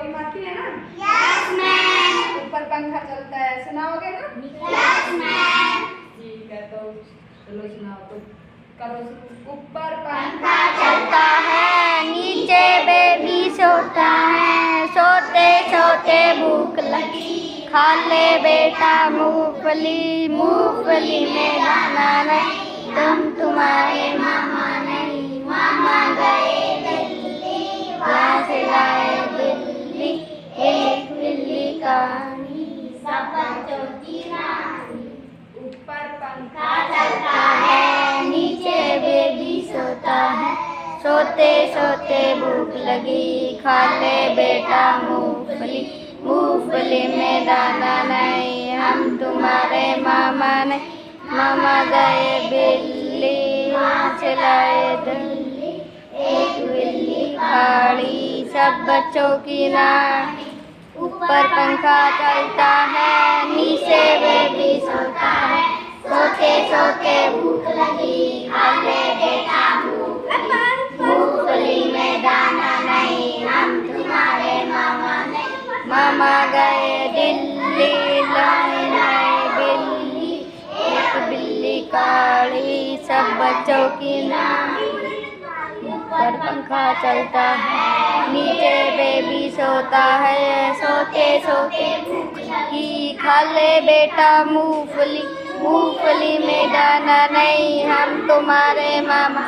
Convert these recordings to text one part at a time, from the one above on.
Potty मारती है ना? Yes ma'am. ऊपर पंखा चलता है, सुनाओगे ना? Yes ma'am. ठीक है, तो चलो सुनाओ। तो करो शुरू। ऊपर पंखा चलता है, नीचे बेबी सोता है, सोते सोते भूख लगी, खा ले बेटा मूंगफली, मूंगफली में दाना नहीं, तुम तुम्हारे मामा नहीं, मामा गए दिल्ली, वहाँ से लाए बिल्ली, एक बिल्ली कहानी, सब बच्चों की रानी। ऊपर पंखा चलता है, नीचे बेबी सोता है, सोते सोते भूख लगी, खा ले बेटा मूंगफली, मूंगफली में दाना नहीं, हम तुम्हारे मामा नहीं, मामा गए बिल्ली, वहाँ से लाए दिल्ली, एक बिल्ली खाड़ी, सब बच्चों की रानी। ऊपर पंखा चलता है, नीचे बेबी सोता है, सोते सोते भूख लगी, खा ले बेटा मूंगफली में दाना नहीं, हम तुम्हारे मामा नहीं, मामा गए दिल्ली, लाए लाए बिल्ली, एक बिल्ली काली, सब बच्चों की रानी। ऊपर पंखा चलता है, नीचे बेबी सोता है, सोते सोते भूख लगी, खा ले बेटा मूंगफली, मूंगफली में दाना नहीं, हम तुम्हारे मामा,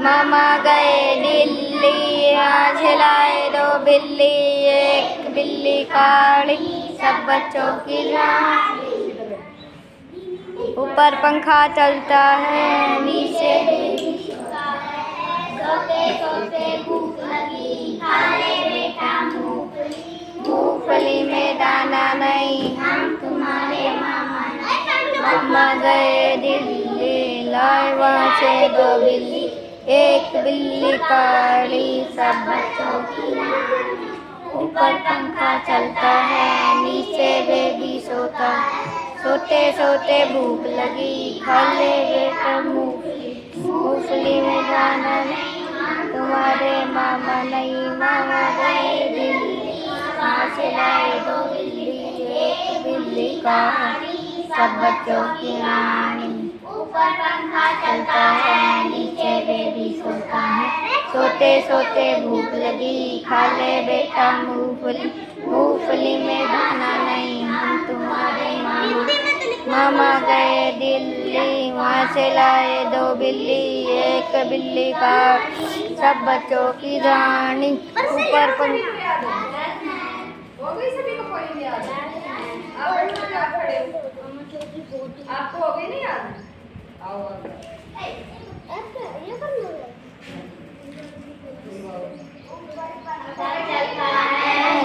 मामा गए दिल्ली, आज लाए दो बिल्ली, एक बिल्ली काली, सब बच्चों की रानी। ऊपर पंखा चलता है, नीचे सोते सोते भूख लगी, खा ले बेटा मूंगफली, मूंगफली में दाना नहीं, हम तुम्हारे मामा नहीं, मामा गए दिल्ली, लाए वहाँ से दो बिल्ली, एक बिल्ली काली, सब बच्चों की रानी। ऊपर पंखा चलता है, नीचे बेबी सोता है, सोते सोते भूख लगी, खा ले बेटा मूंगफली, मूंगफली में दाना नहीं, तुम्हारे मामा नहीं, मामा गए दिल्ली, वहाँ से लाए दो बिल्ली, एक बिल्ली काली, सब बच्चों की रानी। ऊपर पंखा चलता है, नीचे बेबी सोता है, सोते सोते भूख लगी, खा ले बेटा मूंगफली, मूंगफली में दाना नहीं, हम तुम्हारे मामा, मामा गए दिल्ली, वहाँ से लाए दो बिल्ली, एक बिल्ली का, सब बच्चों की रानी। ऊपर पंखा हो गई सभी को पॉटी याद? आप खड़े हो, आपको हो गई नहीं याद? आओ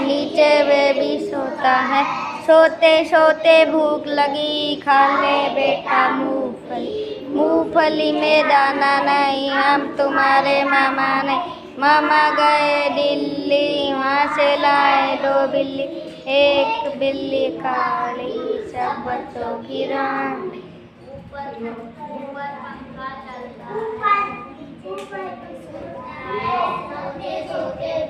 नीचे बेबी सोता है, सोते सोते भूख लगी, खा ले बेटा मूंगफली, मूंगफली में दाना नहीं, हम तुम्हारे मामा नहीं, मामा गए दिल्ली, वहाँ से लाए दो बिल्ली, एक बिल्ली काली, सब बच्चों की रानी।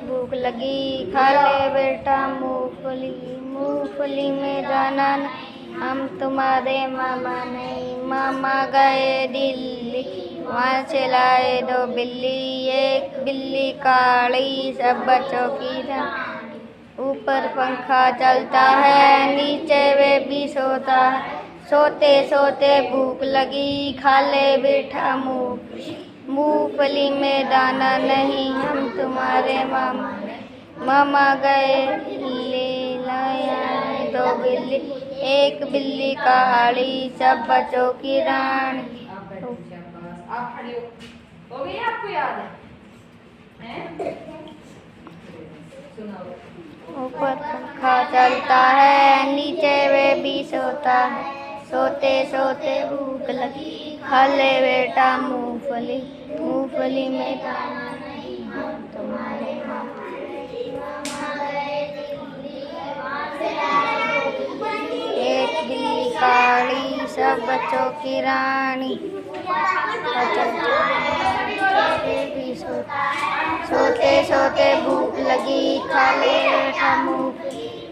भूख लगी, खा ले बेटा मूंगफली, मूंगफली में दाना नहीं, हम तुम्हारे मामा नहीं, मामा गए दिल्ली, वहाँ से लाए दो बिल्ली, एक बिल्ली काली, सब बच्चों की रानी। ऊपर पंखा चलता है, नीचे बेबी सोता है, सोते सोते भूख लगी, खा ले बेटा मूंगफली, मूंगफली में दाना नहीं, हम तुम्हारे मामा, मामा गए दिल्ली, लाए दो बिल्ली, एक बिल्ली काली, सब बच्चों की रानी। आप खड़े हो गई? आपको याद है? सुनाओ। ऊपर पंखा चलता है, नीचे बेबी सोता है, सोते सोते भूख लगी, खा ले बेटा मूंगफली, मूंगफली में दाना नहीं, हम तुम्हारे मामा नहीं, मामा गए दिल्ली, वहाँ से लाए दो बिल्ली, एक बिल्ली काली, सब बच्चों की रानी। बेबी सोता है, सोते सोते भूख लगी, खा ले